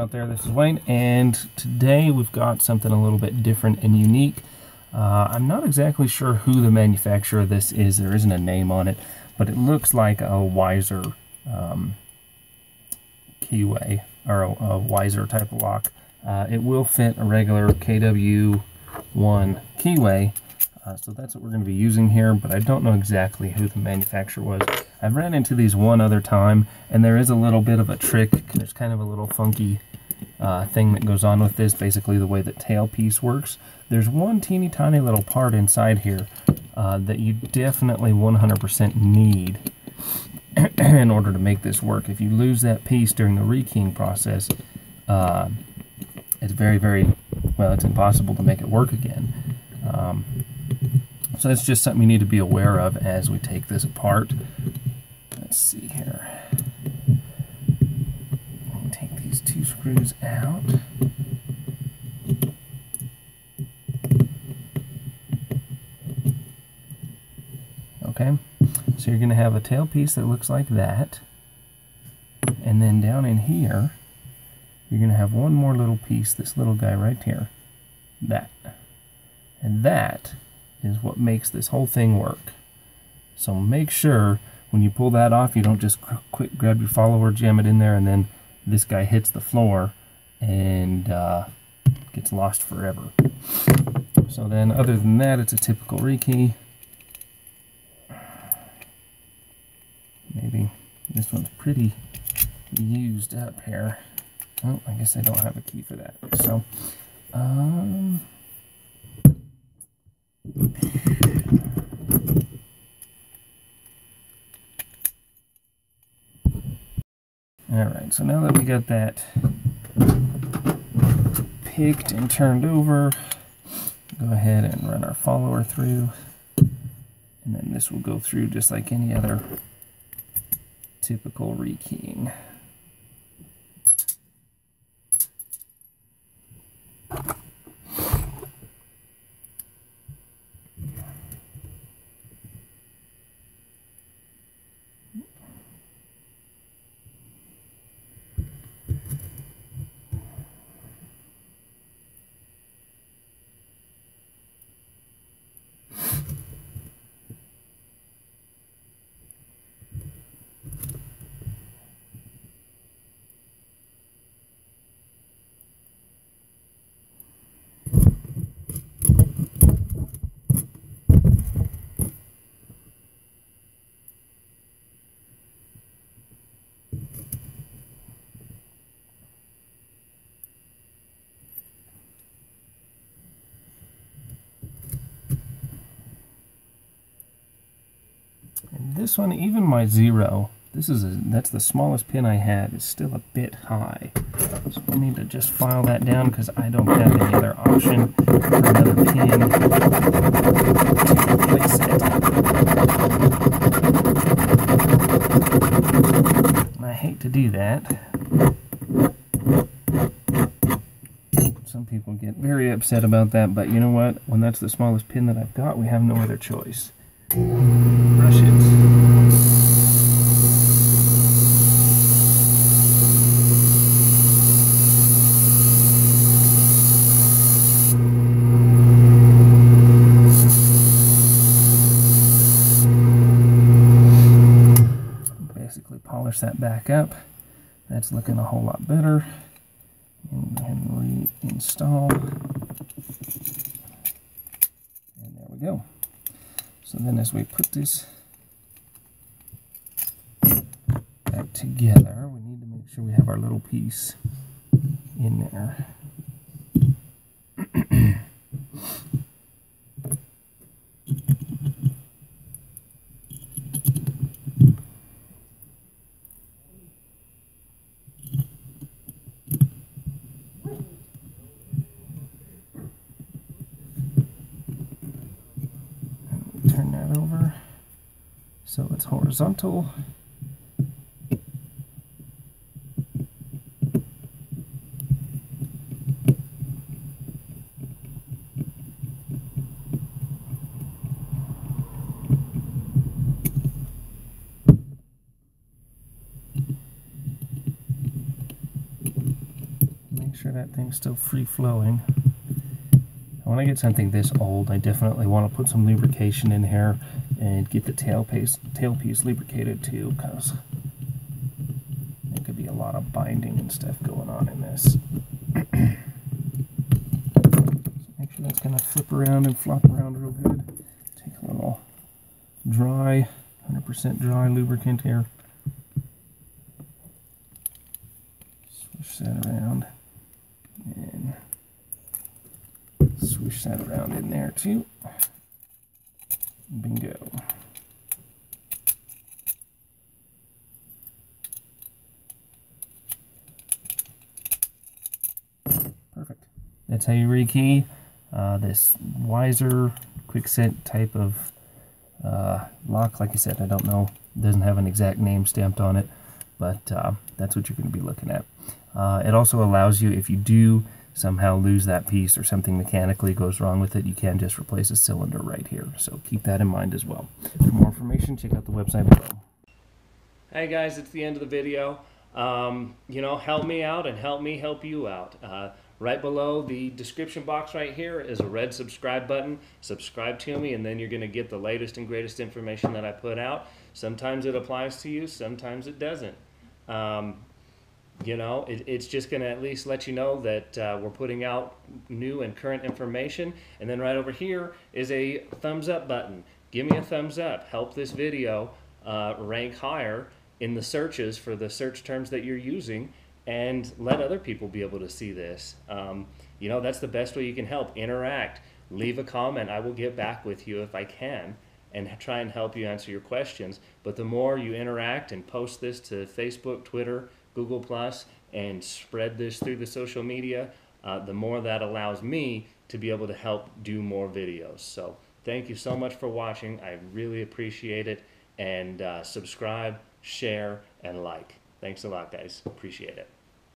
out there, this is Wayne, and today we've got something a little bit different and unique. I'm not exactly sure who the manufacturer of this is. There isn't a name on it, but it looks like a Weiser keyway, or a Weiser type of lock. It will fit a regular KW1 keyway, so that's what we're going to be using here, but I don't know exactly who the manufacturer was. I've ran into these one other time, and there is a little bit of a trick. There's kind of a little funky thing that goes on with this, basically the way the tailpiece works. There's one teeny tiny little part inside here that you definitely 100% need in order to make this work. If you lose that piece during the rekeying process, it's very, well, it's impossible to make it work again. So that's just something you need to be aware of as we take this apart. Let's see here. I'll take these two screws out. Okay, so you're going to have a tailpiece that looks like that. And then down in here, you're going to have one more little piece, this little guy right here. That. And that is what makes this whole thing work. So make sure when you pull that off, you don't just quick grab your follower, jam it in there, and then this guy hits the floor and gets lost forever. So then, other than that, it's a typical rekey. Maybe this one's pretty used up here. Oh, I guess I don't have a key for that. So, alright, so now that we got that picked and turned over, go ahead and run our follower through, and then this will go through just like any other typical rekeying. And this one, even my 0, that's the smallest pin I had, is still a bit high. So we need to just file that down because I don't have any other option for another pin to replace it. And I hate to do that. Some people get very upset about that, but you know what? When that's the smallest pin that I've got, we have no other choice. Brush it. Basically polish that back up. That's looking a whole lot better. And reinstall. And there we go. So then as we put this back together, we need to make sure we have our little piece in there. Turn that over so it's horizontal. that thing's still free flowing. When I get something this old, I definitely want to put some lubrication in here and get the tailpiece lubricated too, because there could be a lot of binding and stuff going on in this. Make sure that's going to flip around and flop around real good. Take a little dry, 100% dry lubricant here. Swish that around and swish that around in there too. Bingo. Perfect. That's how you rekey this Weiser quick-set type of lock. Like I said, I don't know. It doesn't have an exact name stamped on it, but that's what you're going to be looking at. It also allows you, if you do somehow lose that piece or something mechanically goes wrong with it, you can just replace a cylinder right here. So keep that in mind as well. For more information, check out the website below. Hey guys, it's the end of the video. You know, help me out and help me help you out. Right below the description box right here is a red subscribe button. Subscribe to me and then you're going to get the latest and greatest information that I put out. Sometimes it applies to you, sometimes it doesn't. You know, it's just going to at least let you know that we're putting out new and current information. And then right over here is a thumbs up button. Give me a thumbs up. Help this video rank higher in the searches for the search terms that you're using, and let other people be able to see this. You know, that's the best way you can help. Interact. Leave a comment. I will get back with you if I can and try and help you answer your questions. But the more you interact and post this to Facebook, Twitter, Google+, and spread this through the social media, the more that allows me to be able to help do more videos. So thank you so much for watching. I really appreciate it. And subscribe, share, and like. Thanks a lot, guys. Appreciate it.